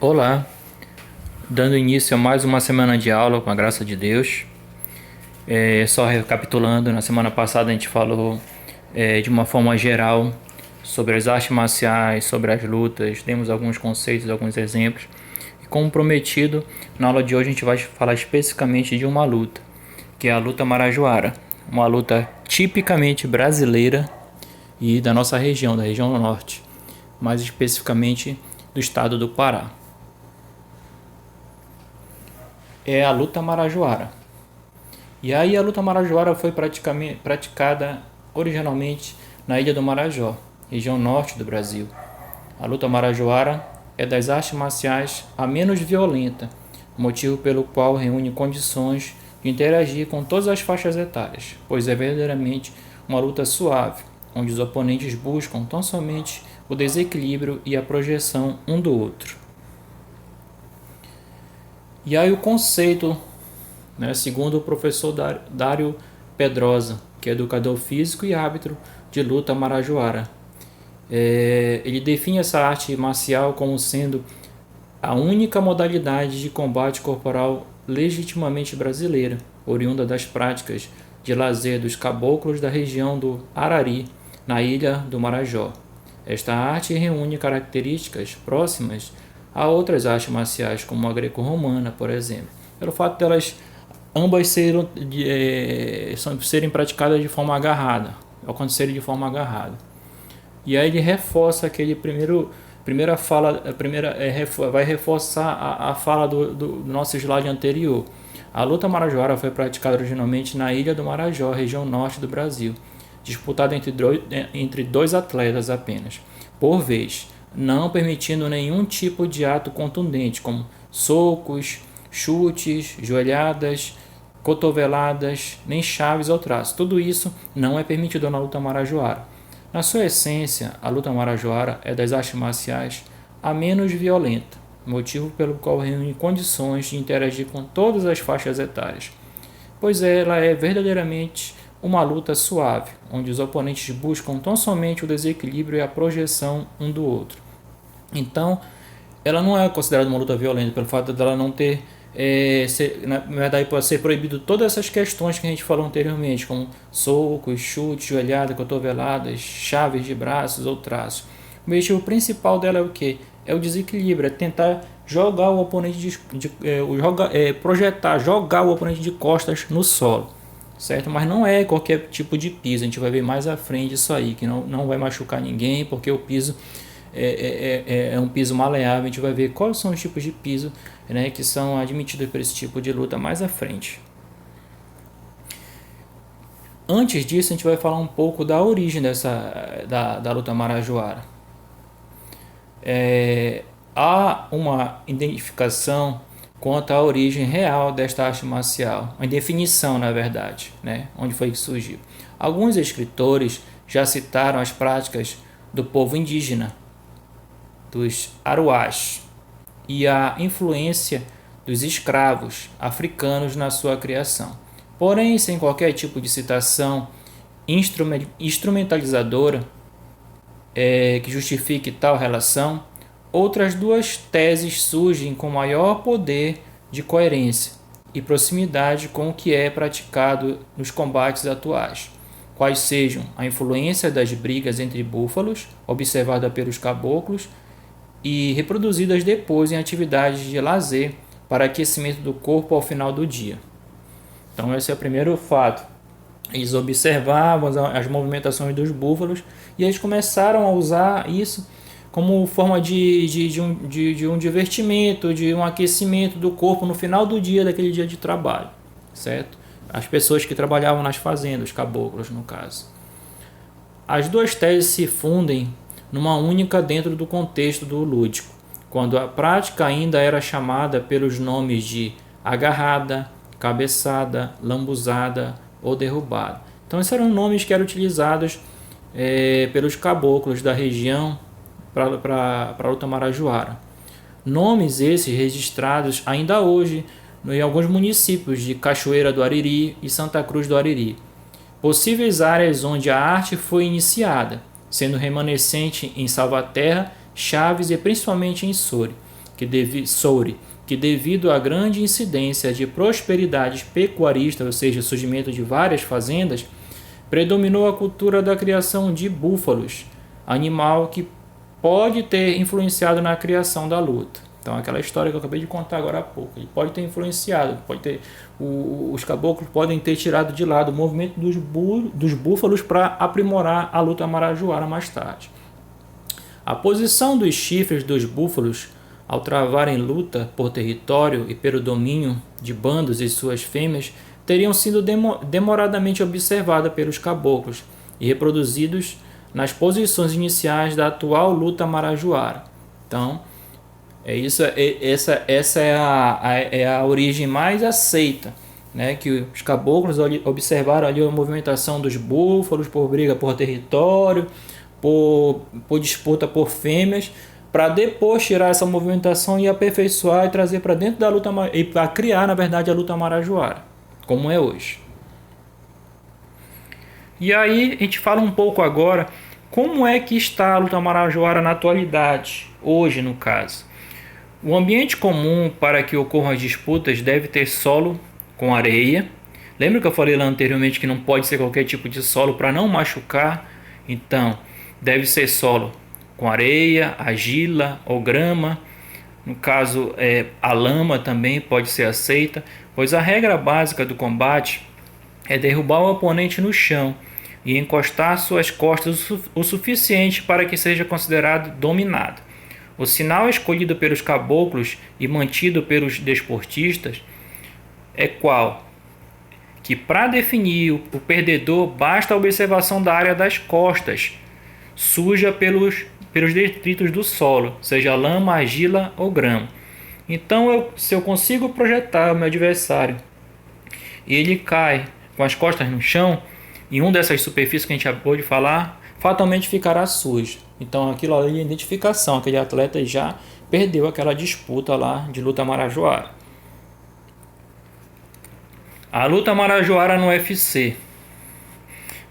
Olá, dando início a mais uma semana de aula com a graça de Deus. Só recapitulando, na semana passada a gente falou de uma forma geral sobre as artes marciais, sobre as lutas, demos alguns conceitos, alguns exemplos. E como prometido, na aula de hoje a gente vai falar especificamente de uma luta, que é a luta marajoara, uma luta tipicamente brasileira e da nossa região, da região norte, mais especificamente do estado do Pará. É a luta marajoara. E aí a luta marajoara foi praticada originalmente na Ilha do Marajó, região norte do Brasil. A luta marajoara é das artes marciais a menos violenta, motivo pelo qual reúne condições de interagir com todas as faixas etárias, pois é verdadeiramente uma luta suave, onde os oponentes buscam tão somente o desequilíbrio e a projeção um do outro. E aí o conceito, segundo o professor Dário Pedrosa, que é educador físico e árbitro de luta marajoara, ele define essa arte marcial como sendo a única modalidade de combate corporal legitimamente brasileira, oriunda das práticas de lazer dos caboclos da região do Arari, na ilha do Marajó. Esta arte reúne características próximas a outras artes marciais, como a greco-romana, por exemplo, pelo fato de elas ambas serem praticadas de forma agarrada, acontecerem de forma agarrada. E aí ele reforça aquele vai reforçar a fala do nosso slide anterior. A luta marajoara foi praticada originalmente na Ilha do Marajó, região norte do Brasil, disputada entre dois atletas apenas, por vez, não permitindo nenhum tipo de ato contundente, como socos, chutes, joelhadas, cotoveladas, nem chaves ou traços. Tudo isso não é permitido na luta marajoara. Na sua essência, a luta marajoara é das artes marciais a menos violenta, motivo pelo qual reúne condições de interagir com todas as faixas etárias, pois ela é verdadeiramente uma luta suave, onde os oponentes buscam tão somente o desequilíbrio e a projeção um do outro. Então, ela não é considerada uma luta violenta pelo fato dela não ter, na verdade, pode ser proibido todas essas questões que a gente falou anteriormente, como socos, chutes, joelhadas, cotoveladas, chaves de braços ou traços. O objetivo principal dela é o quê? É o desequilíbrio, é tentar jogar o oponente jogar o oponente de costas no solo, certo? Mas não é qualquer tipo de piso, a gente vai ver mais à frente isso aí, que não vai machucar ninguém, porque o piso é um piso maleável. A gente vai ver quais são os tipos de piso, que são admitidos para esse tipo de luta mais à frente. Antes disso, a gente vai falar um pouco da origem da luta marajoara. Há uma identificação quanto à origem real desta arte marcial, uma definição, na verdade, onde foi que surgiu. Alguns escritores já citaram as práticas do povo indígena, dos aruás, e a influência dos escravos africanos na sua criação. Porém, sem qualquer tipo de citação instrumentalizadora que justifique tal relação, outras duas teses surgem com maior poder de coerência e proximidade com o que é praticado nos combates atuais, quais sejam a influência das brigas entre búfalos, observada pelos caboclos, e reproduzidas depois em atividades de lazer para aquecimento do corpo ao final do dia. Então esse é o primeiro fato. Eles observavam as movimentações dos búfalos e eles começaram a usar isso como forma de um divertimento, de um aquecimento do corpo no final do dia, daquele dia de trabalho, certo? As pessoas que trabalhavam nas fazendas, os caboclos no caso. As duas teses se fundem numa única dentro do contexto do lúdico, quando a prática ainda era chamada pelos nomes de agarrada, cabeçada, lambuzada ou derrubada. Então esses eram nomes que eram utilizados pelos caboclos da região para a luta marajoara. Nomes esses registrados ainda hoje em alguns municípios de Cachoeira do Ariri e Santa Cruz do Ariri. Possíveis áreas onde a arte foi iniciada, sendo remanescente em Salvaterra, Chaves e principalmente em Soure, Soure, que devido à grande incidência de prosperidade pecuarista, ou seja, surgimento de várias fazendas, predominou a cultura da criação de búfalos, animal que pode ter influenciado na criação da luta. Então, aquela história que eu acabei de contar agora há pouco, ele pode ter influenciado, os caboclos podem ter tirado de lado o movimento dos búfalos para aprimorar a luta marajoara mais tarde. A posição dos chifres dos búfalos ao travarem luta por território e pelo domínio de bandos e suas fêmeas teriam sido demoradamente observada pelos caboclos e reproduzidos nas posições iniciais da atual luta marajoara. Então, essa é a origem mais aceita, né? Que os caboclos observaram ali a movimentação dos búfalos por briga por território, por disputa por fêmeas, para depois tirar essa movimentação e aperfeiçoar e trazer para dentro da luta e para criar, na verdade, a luta marajoara, como é hoje. E aí a gente fala um pouco agora como é que está a luta marajoara na atualidade, hoje no caso. O ambiente comum para que ocorram as disputas deve ter solo com areia. Lembra que eu falei lá anteriormente que não pode ser qualquer tipo de solo para não machucar? Então, deve ser solo com areia, argila ou grama. No caso, a lama também pode ser aceita, pois a regra básica do combate é derrubar o oponente no chão e encostar suas costas o suficiente para que seja considerado dominado. O sinal escolhido pelos caboclos e mantido pelos desportistas é qual? Que para definir o perdedor basta a observação da área das costas, suja pelos detritos do solo, seja lama, argila ou grama. Então, se eu consigo projetar o meu adversário e ele cai com as costas no chão, em uma dessas superfícies que a gente acabou de falar, fatalmente ficará sujo. Então, aquilo ali é identificação, aquele atleta já perdeu aquela disputa lá de luta marajoara. A luta marajoara no UFC.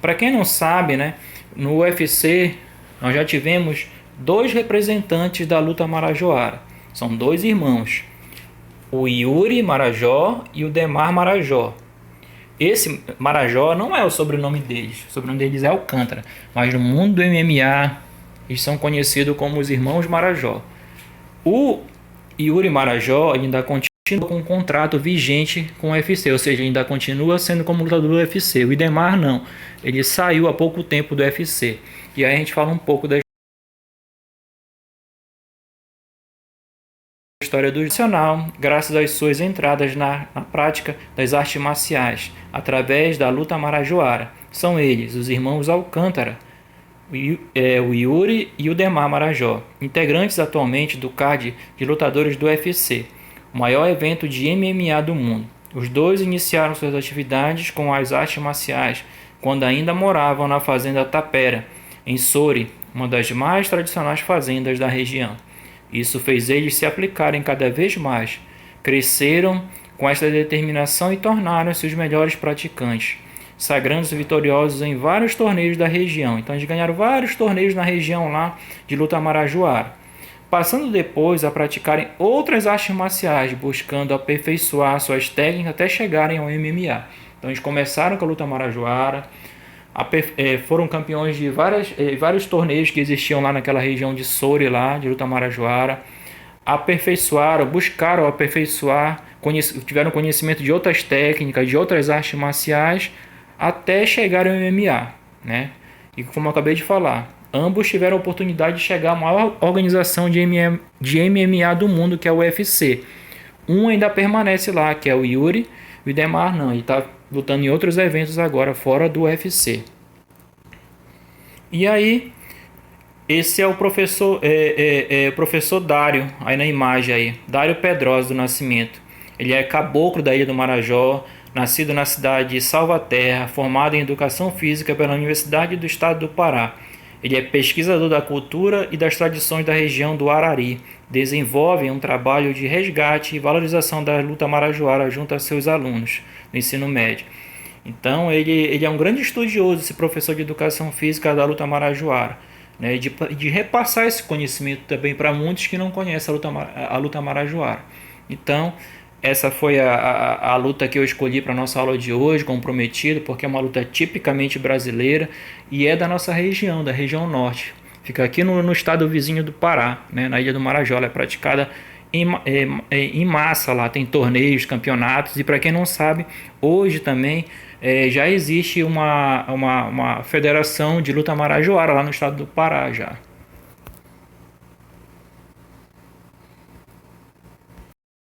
Para quem não sabe, né, no UFC nós já tivemos 2 representantes da luta marajoara. São 2 irmãos, o Yuri Marajó e o Demar Marajó. Esse Marajó não é o sobrenome deles, o sobrenome deles é Alcântara, mas no mundo do MMA eles são conhecidos como os irmãos Marajó. O Yuri Marajó ainda continua com um contrato vigente com o UFC, ou seja, ainda continua sendo como lutador do UFC. O Idemar não, ele saiu há pouco tempo do UFC. E aí a gente fala um pouco da história do nacional, graças às suas entradas na prática das artes marciais, através da luta marajoara. São eles, os irmãos Alcântara, o Yuri e o Demar Marajó, integrantes atualmente do card de lutadores do UFC, o maior evento de MMA do mundo. Os dois iniciaram suas atividades com as artes marciais quando ainda moravam na fazenda Tapera, em Soure, uma das mais tradicionais fazendas da região. Isso fez eles se aplicarem cada vez mais. Cresceram com esta determinação e tornaram-se os melhores praticantes, sagrando-se vitoriosos em vários torneios da região. Então eles ganharam vários torneios na região lá de luta marajoara, passando depois a praticarem outras artes marciais, buscando aperfeiçoar suas técnicas até chegarem ao MMA. Então eles começaram com a luta marajoara, foram campeões de vários torneios que existiam lá naquela região de Soure, lá, de luta marajoara, buscaram aperfeiçoar, tiveram conhecimento de outras técnicas, de outras artes marciais, até chegarem ao MMA, né? E como eu acabei de falar, ambos tiveram a oportunidade de chegar à maior organização de MMA do mundo, que é o UFC. Um ainda permanece lá, que é o Yuri, e o Demar não, ele está lutando em outros eventos agora, fora do UFC. E aí, esse é o professor, professor Dário, aí na imagem aí, Dário Pedrosa do Nascimento. Ele é caboclo da Ilha do Marajó, nascido na cidade de Salvaterra, formado em Educação Física pela Universidade do Estado do Pará. Ele é pesquisador da cultura e das tradições da região do Arari. Desenvolve um trabalho de resgate e valorização da luta marajoara junto a seus alunos no ensino médio. Então, ele é um grande estudioso, esse professor de Educação Física da luta marajoara. né, de repassar esse conhecimento também para muitos que não conhecem a luta marajoara. Então, essa foi a luta que eu escolhi para a nossa aula de hoje, como prometido, porque é uma luta tipicamente brasileira e é da nossa região, da região norte. Fica aqui no estado vizinho do Pará, né, na Ilha do Marajó. Ela é praticada em massa lá, tem torneios, campeonatos, e para quem não sabe, hoje também já existe uma federação de luta marajoara lá no estado do Pará já.